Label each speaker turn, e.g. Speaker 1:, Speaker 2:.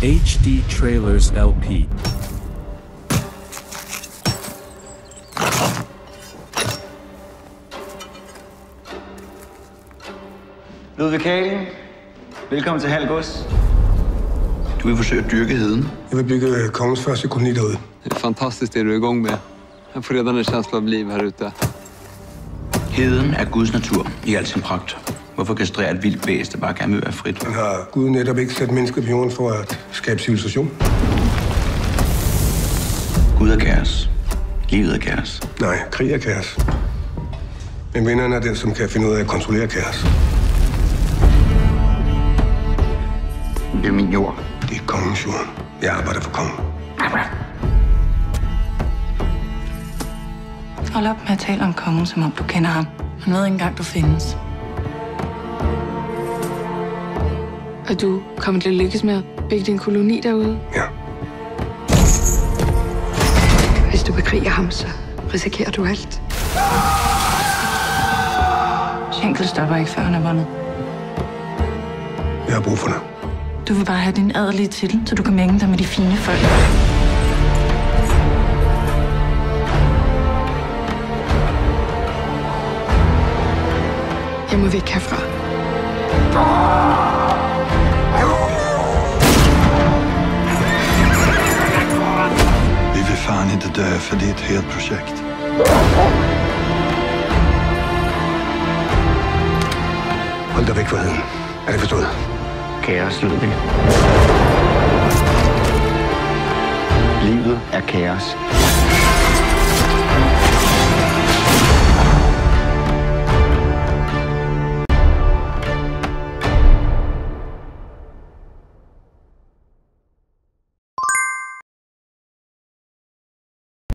Speaker 1: HD Trailers LP.
Speaker 2: Ludvig Kagen, velkommen til Halgås. Du vil forsøge at dyrke heden.
Speaker 3: Jeg vil bygge kongens første koloni derude.
Speaker 4: Det är fantastiskt det du är igång med. Jag får redan en känsla av liv här ute.
Speaker 2: Heden er Guds natur i al sin pragt. Hvorfor kastrere et vildt væs, der bare gerne vil være frit?
Speaker 3: Man har Gud netop ikke sat mennesker på jorden for at skabe civilisation.
Speaker 2: Gud er kaos. Livet er kaos.
Speaker 3: Nej, krig er kaos. Men vinderen er den, som kan finde ud af at kontrollere kaos.
Speaker 2: Det er min jord.
Speaker 3: Det er kongens jord. Jeg arbejder for kongen.
Speaker 5: Hold op med at tale om kongen, som om du kender ham. Han ved ikke engang, du findes.
Speaker 6: Og du kommer til at lykkes med at bygge din koloni derude?
Speaker 3: Ja.
Speaker 6: Hvis du bekriger ham, så risikerer du alt.
Speaker 5: Schenkel stopper ikke, før han er vundet.
Speaker 3: Jeg har brug for dig.
Speaker 5: Du vil bare have din adelige titel, så du kan mænge dig med de fine folk.
Speaker 6: Jeg må væk herfra.
Speaker 7: Vi vill fan inte dö för det är ett helt projekt.
Speaker 3: Hold dig væk fra heden. Er det forstået?
Speaker 2: Kaos, Ludvig. Livet er kaos.